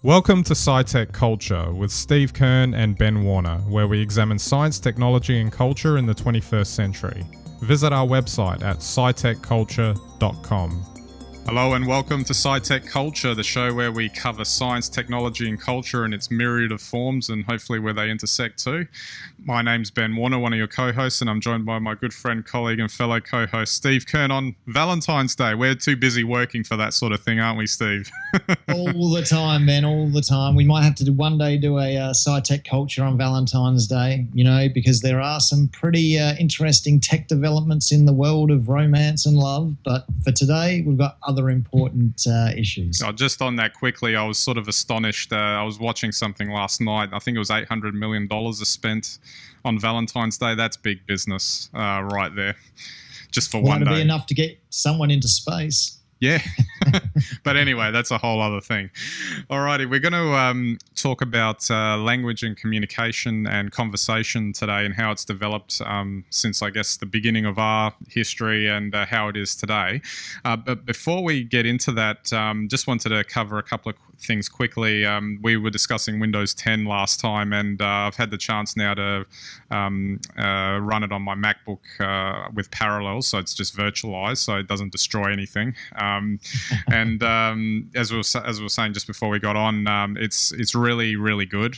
Welcome to SciTech Culture with Steve Kern and Ben Warner, where we examine science, technology, and culture in the 21st century. Visit our website at scitechculture.com. Hello and welcome to SciTech Culture, the show where we cover science, technology, and culture in its myriad of forms and hopefully where they intersect too. My name's Ben Warner, one of your co-hosts, and I'm joined by my good friend, colleague, and fellow co-host Steve Kern on Valentine's Day. We're too busy working for that sort of thing, aren't we, Steve? All the time, man, all the time. We might have to one day do a SciTech Culture on Valentine's Day, because there are some pretty interesting tech developments in the world of romance and love. But for today, we've got other important issues. Just on that quickly, I was sort of astonished. I was watching something last night. I think it was $800 million is spent on Valentine's Day. That's big business right there, just for one day. That'd be enough to get someone into space. Yeah. But anyway, that's a whole other thing. Alrighty, we're going to talk about language and communication and conversation today and how it's developed since, I guess, the beginning of our history and how it is today. But before we get into that, just wanted to cover a couple of things quickly. We were discussing Windows 10 last time, and I've had the chance now to run it on my MacBook with Parallels, so it's just virtualized, so it doesn't destroy anything. And as we were saying just before we got on, it's really, really good.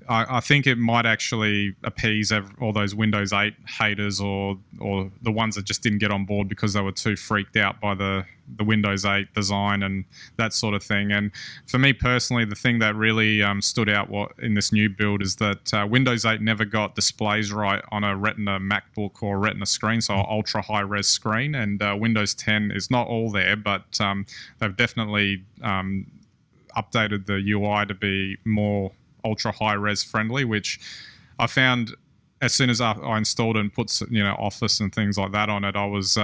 I think it might actually appease all those Windows 8 haters or the ones that just didn't get on board because they were too freaked out by the Windows 8 design and that sort of thing. And for me personally, the thing that really stood out in this new build is that Windows 8 never got displays right on a Retina MacBook or Retina screen, so ultra high-res screen. And Windows 10 is not all there, but they've definitely updated the UI to be more ultra high res friendly, which I found as soon as I installed it and put Office and things like that on it, I was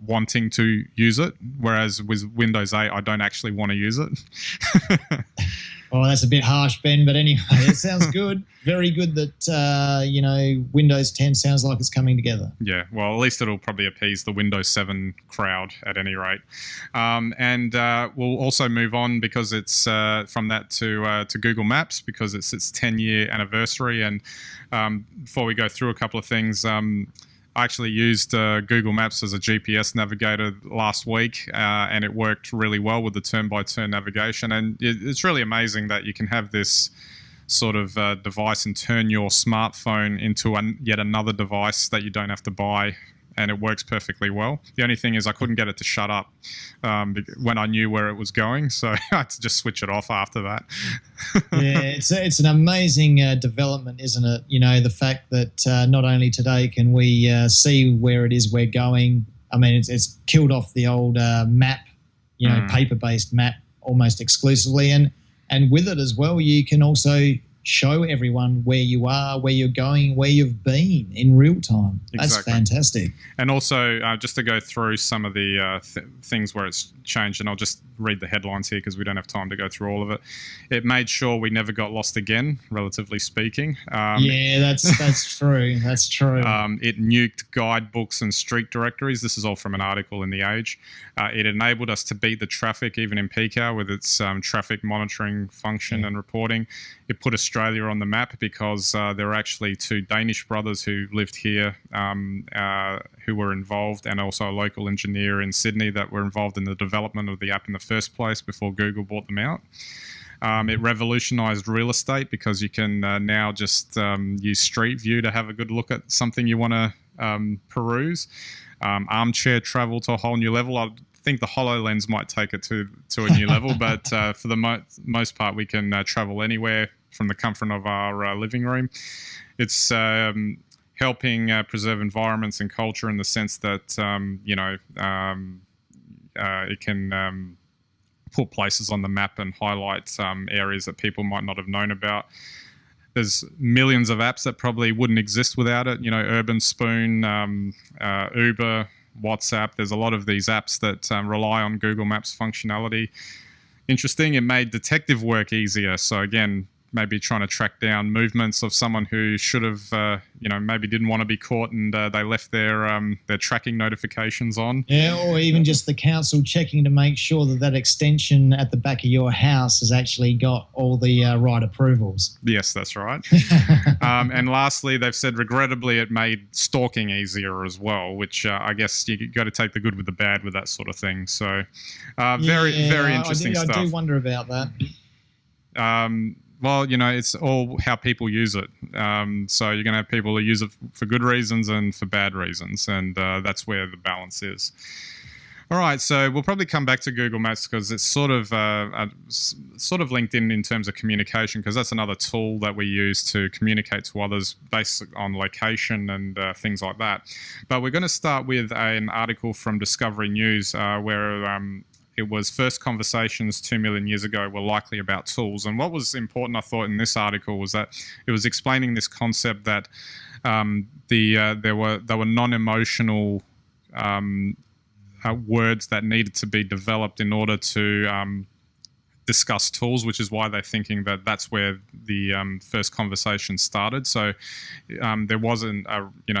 wanting to use it, whereas with Windows 8 I don't actually want to use it. Oh, that's a bit harsh, Ben, but anyway, it sounds good. Very good that, Windows 10 sounds like it's coming together. Yeah, well, at least it'll probably appease the Windows 7 crowd at any rate. And we'll also move on because it's from that to Google Maps because it's its 10-year anniversary. And before we go through a couple of things, I actually used Google Maps as a GPS navigator last week, and it worked really well with the turn-by-turn navigation. And it's really amazing that you can have this sort of device and turn your smartphone into yet another device that you don't have to buy, and it works perfectly well. The only thing is I couldn't get it to shut up when I knew where it was going, so I had to just switch it off after that. Yeah, it's an amazing development, isn't it? The fact that not only today can we see where it is we're going. I mean, it's killed off the old map, paper-based map almost exclusively, and with it as well, you can also show everyone where you are, where you're going, where you've been in real time. That's Exactly. fantastic. And also, just to go through some of the things where it's changed, and I'll just read the headlines here because we don't have time to go through all of it. It made sure we never got lost again, relatively speaking. Yeah, that's true. That's true. It nuked guidebooks and street directories. This is all from an article in The Age. It enabled us to beat the traffic even in peak hour with its traffic monitoring function and reporting. It put Australia on the map because there were actually two Danish brothers who lived here who were involved, and also a local engineer in Sydney that were involved in the development of the app in the first place before Google bought them out. It revolutionized real estate because you can now just use Street View to have a good look at something you want to peruse. Armchair travel to a whole new level. I think the HoloLens might take it to a new level, but for the most part, we can travel anywhere from the comfort of our living room. It's helping preserve environments and culture in the sense that, it can put places on the map and highlight areas that people might not have known about. There's millions of apps that probably wouldn't exist without it. Urban Spoon, Uber, WhatsApp. There's a lot of these apps that rely on Google Maps functionality. Interesting, it made detective work easier. So again, maybe trying to track down movements of someone who should have, maybe didn't want to be caught, and they left their tracking notifications on. Yeah, or even just the council checking to make sure that extension at the back of your house has actually got all the right approvals. Yes, that's right. And lastly, they've said regrettably it made stalking easier as well, which I guess you got to take the good with the bad with that sort of thing. So very interesting stuff. I do wonder about that. Well, it's all how people use it. So you're going to have people who use it for good reasons and for bad reasons, and that's where the balance is. All right, so we'll probably come back to Google Maps because it's sort of linked in terms of communication, because that's another tool that we use to communicate to others based on location and things like that. But we're going to start with an article from Discovery News where it was first conversations 2 million years ago were likely about tools. And what was important, I thought, in this article was that it was explaining this concept that there were non-emotional words that needed to be developed in order to discuss tools, which is why they're thinking that that's where the first conversation started. So there wasn't,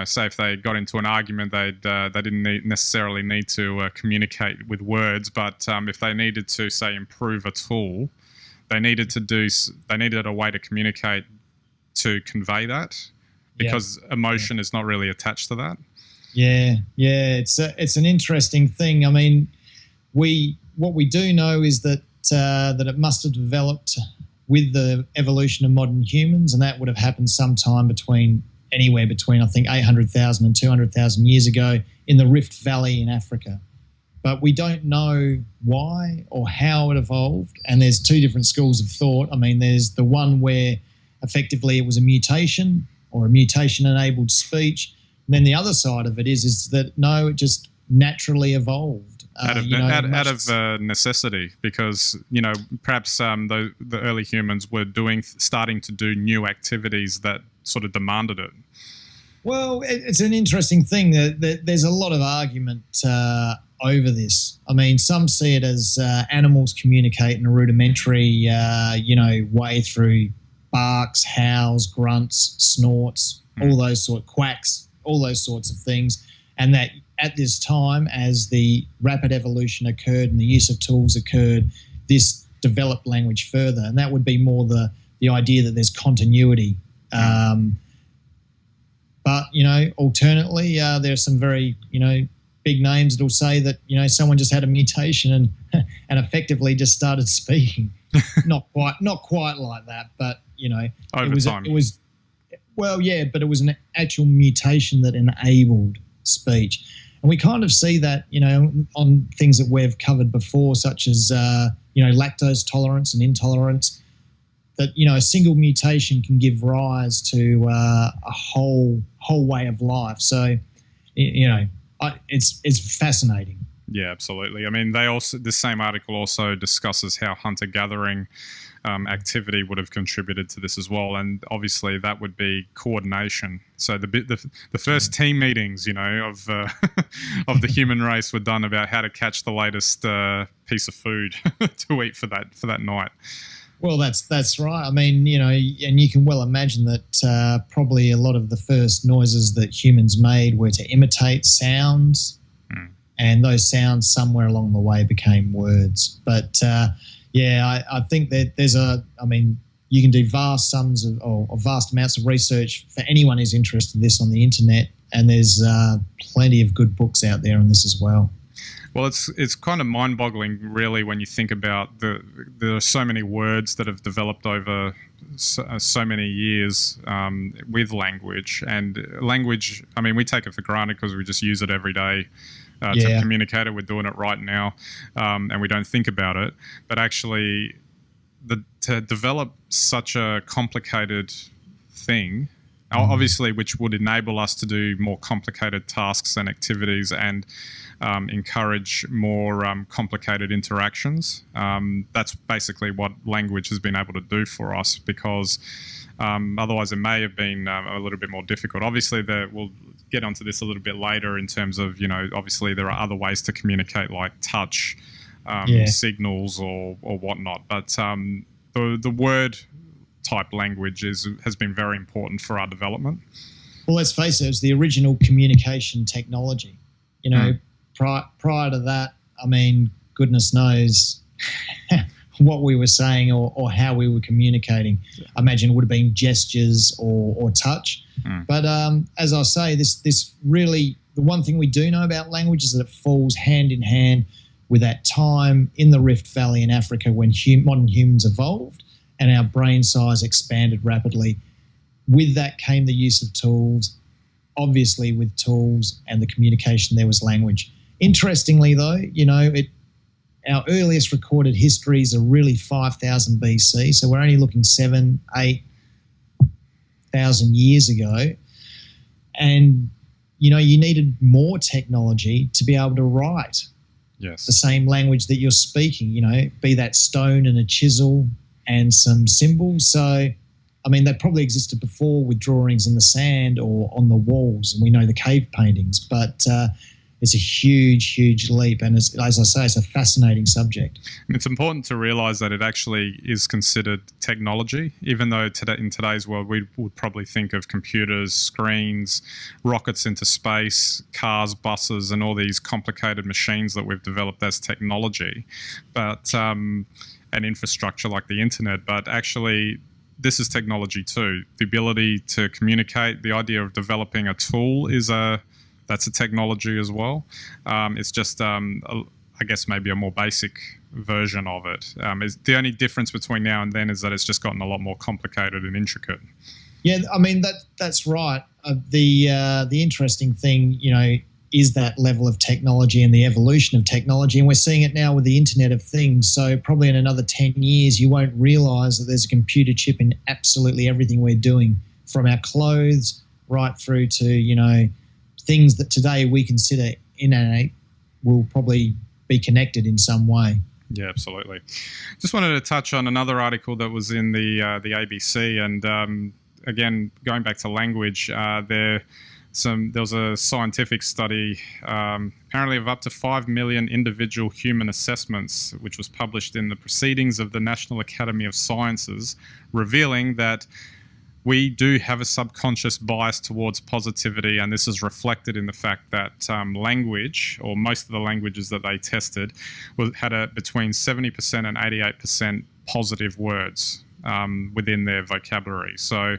say if they got into an argument, they didn't necessarily need to communicate with words, but if they needed to, say, improve a tool, they needed a way to communicate to convey that, because emotion is not really attached to that. Yeah, it's an interesting thing. I mean, what we do know is that it must have developed with the evolution of modern humans, and that would have happened sometime anywhere between I think 800,000 and 200,000 years ago in the Rift Valley in Africa. But we don't know why or how it evolved, and there's two different schools of thought. I mean, there's the one where effectively it was a mutation or a mutation-enabled speech, and then the other side of it is that no, it just naturally evolved. Out of necessity, because perhaps the early humans were starting to do new activities that sort of demanded it. Well, it's an interesting thing. There's a lot of argument over this. I mean, some see it as animals communicate in a rudimentary, way through barks, howls, grunts, snorts, all those quacks, all those sorts of things, and that at this time, as the rapid evolution occurred and the use of tools occurred, this developed language further, and that would be more the idea that there's continuity. But alternately, there are some very big names that'll say that someone just had a mutation and effectively just started speaking. not quite like that, but over time. But it was an actual mutation that enabled speech. And we kind of see that, on things that we've covered before, such as, lactose tolerance and intolerance, that, a single mutation can give rise to a whole way of life. So, it's fascinating. Yeah, absolutely. I mean, this same article also discusses how hunter-gathering activity would have contributed to this as well, and obviously that would be coordination. So the first team meetings, of the human race were done about how to catch the latest piece of food to eat for that night. Well, that's right. I mean, and you can well imagine that probably a lot of the first noises that humans made were to imitate sounds, and those sounds somewhere along the way became words. But I think that you can do vast amounts of research for anyone who's interested in this on the internet, and there's plenty of good books out there on this as well. Well, it's kind of mind-boggling, really, when you think about there are so many words that have developed over so many years with language. And language, I mean, we take it for granted because we just use it every day to communicate it. We're doing it right now, and we don't think about it. But actually, to develop such a complicated thing, obviously, which would enable us to do more complicated tasks and activities and encourage more complicated interactions. That's basically what language has been able to do for us, because otherwise it may have been a little bit more difficult. Obviously, we'll get onto this a little bit later in terms of, obviously there are other ways to communicate, like touch, signals or whatnot. But the word type language has been very important for our development. Well, let's face it, it was the original communication technology. Prior to that, I mean, goodness knows what we were saying or how we were communicating. I imagine it would have been gestures or touch. But as I say, this really, the one thing we do know about language is that it falls hand in hand with that time in the Rift Valley in Africa when modern humans evolved and our brain size expanded rapidly. With that came the use of tools. Obviously, with tools and the communication, there was language. Interestingly, though, our earliest recorded histories are really 5,000 BC, so we're only looking 8,000 years ago. And, you needed more technology to be able to write the same language that you're speaking, be that stone and a chisel and some symbols. So, I mean, they probably existed before with drawings in the sand or on the walls, and we know the cave paintings, but it's a huge, huge leap. And as I say, it's a fascinating subject. It's important to realise that it actually is considered technology, even though in today's world we would probably think of computers, screens, rockets into space, cars, buses, and all these complicated machines that we've developed as technology, but and infrastructure like the internet. But actually, this is technology too. The ability to communicate, the idea of developing a tool that's a technology as well. It's just, I guess, maybe a more basic version of it. The only difference between now and then is that it's just gotten a lot more complicated and intricate. Yeah, I mean, that's right. The interesting thing, is that level of technology and the evolution of technology. And we're seeing it now with the Internet of Things. So probably in another 10 years, you won't realise that there's a computer chip in absolutely everything we're doing, from our clothes right through to, things that today we consider inanimate will probably be connected in some way. Yeah, absolutely. Just wanted to touch on another article that was in the ABC. And again, going back to language, there was a scientific study, apparently of up to 5 million individual human assessments, which was published in the Proceedings of the National Academy of Sciences, revealing that we do have a subconscious bias towards positivity, and this is reflected in the fact that language, or most of the languages that they tested, had between 70% and 88% positive words within their vocabulary. So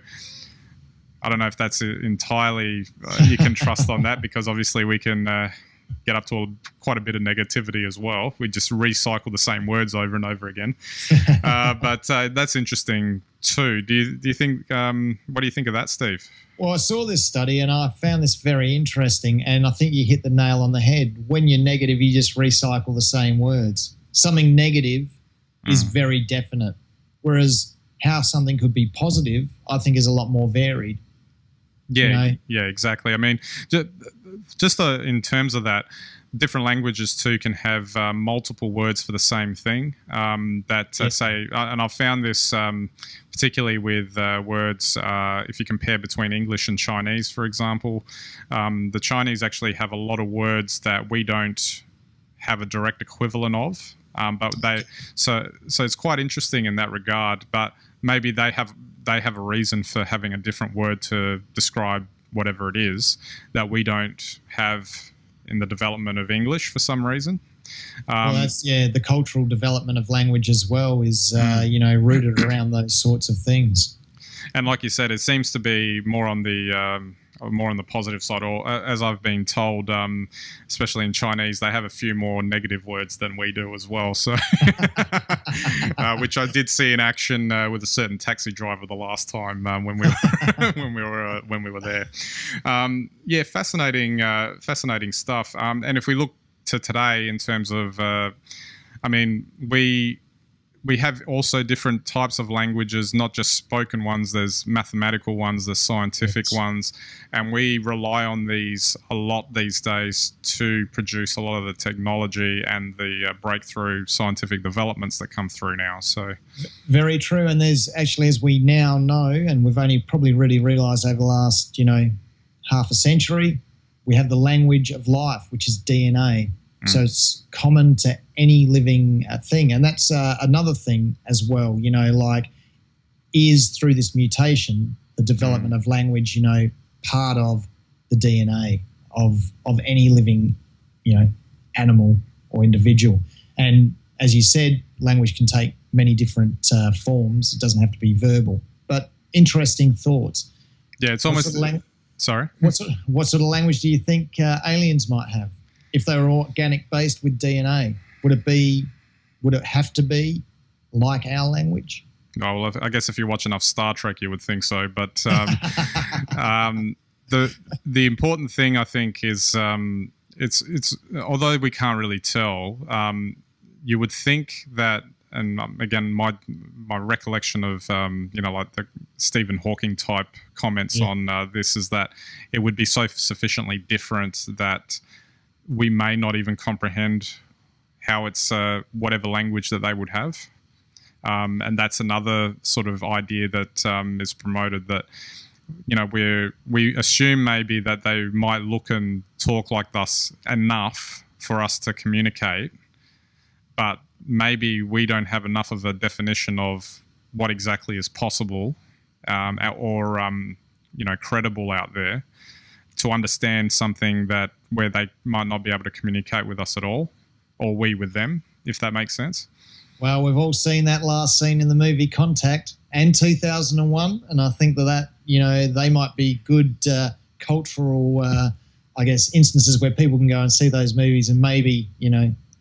I don't know if that's entirely you can trust on that, because obviously we can get up to quite a bit of negativity as well. We just recycle the same words over and over again. But that's interesting too. Do you think? What do you think of that, Steve? Well, I saw this study and I found this very interesting, and I think you hit the nail on the head. When you're negative, you just recycle the same words. Something negative is very definite, whereas how something could be positive, I think, is a lot more varied. Yeah, yeah, exactly. I mean, just in terms of that, different languages too can have multiple words for the same thing. Say, and I've found this particularly with words. If you compare between English and Chinese, for example, the Chinese actually have a lot of words that we don't have a direct equivalent of. So it's quite interesting in that regard. But maybe they have a reason for having a different word to describe whatever it is that we don't have in the development of English for some reason. Well, that's the cultural development of language as well is rooted around those sorts of things. And like you said, it seems to be more on the positive side, or as I've been told, especially in Chinese, they have a few more negative words than we do as well. So, which I did see in action with a certain taxi driver the last time when we were when we were there. Fascinating stuff. And if we look to today in terms of, we have also different types of languages, not just spoken ones. There's mathematical ones, there's scientific ones, and we rely on these a lot these days to produce a lot of the technology and the breakthrough scientific developments that come through now. So, very true. And there's actually, as we now know, and we've only probably really realised over the last, half a century, we have the language of life, which is DNA. So it's common to any living thing. And that's another thing as well, like is through this mutation, the development of language, part of the DNA of any living, animal or individual. And as you said, language can take many different forms. It doesn't have to be verbal. But interesting thoughts. Yeah, it's almost... Sorry? What sort of language do you think aliens might have if they were organic-based with DNA? Would it have to be like our language? Oh, well, I guess if you watch enough Star Trek, you would think so. But the important thing, I think, is it's although we can't really tell, you would think that, and again, my recollection of like the Stephen Hawking type comments on this is that it would be so sufficiently different that we may not even comprehend how it's whatever language that they would have. And that's another sort of idea that is promoted, that we assume maybe that they might look and talk like us enough for us to communicate, but maybe we don't have enough of a definition of what exactly is possible or credible out there to understand something where they might not be able to communicate with us at all, or we with them, if that makes sense. Well, we've all seen that last scene in the movie Contact and 2001, and I think that they might be good cultural, instances where people can go and see those movies and maybe,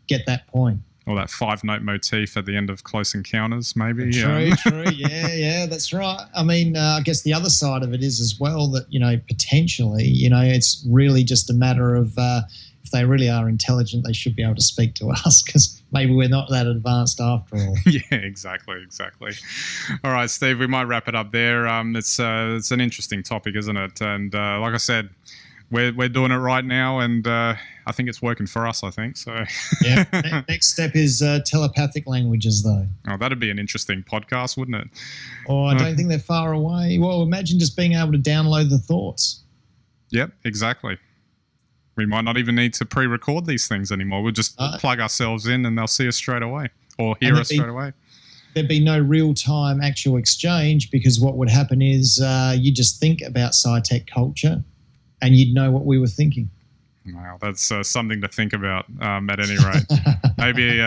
get that point. Or that 5-note motif at the end of Close Encounters, maybe. True. Yeah, that's right. I mean, I guess the other side of it is as well that, potentially, it's really just a matter of if they really are intelligent, they should be able to speak to us, because maybe we're not that advanced after all. Yeah, exactly. All right, Steve, we might wrap it up there. It's an interesting topic, isn't it? And like I said, we're doing it right now, and I think it's working for us, I think. So yeah. Next step is telepathic languages, though. Oh, that'd be an interesting podcast, wouldn't it? Oh, I don't think they're far away. Well, imagine just being able to download the thoughts. Yep, exactly. We might not even need to pre-record these things anymore. We'll just plug ourselves in and they'll see us straight away, or hear us straight away. There'd be no real-time actual exchange, because what would happen is you just think about SciTech culture and you'd know what we were thinking. Wow, that's something to think about at any rate. Maybe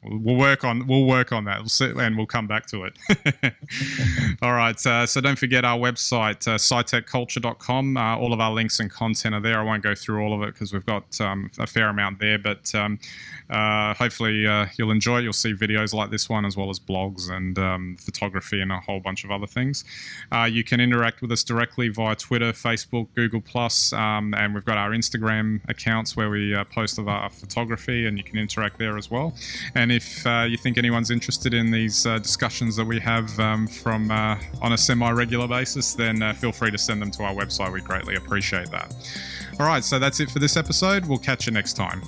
we'll work on that. We'll see, and we'll come back to it. All right. So don't forget our website, scitechculture.com. All of our links and content are there. I won't go through all of it because we've got a fair amount there. But hopefully you'll enjoy it. You'll see videos like this one, as well as blogs and photography and a whole bunch of other things. You can interact with us directly via Twitter, Facebook, Google+, and we've got our Instagram accounts where we post of our photography, and you can interact there as well. And if you think anyone's interested in these discussions that we have from on a semi-regular basis, then feel free to send them to our website. We greatly appreciate that. All right, so that's it for this episode. We'll catch you next time.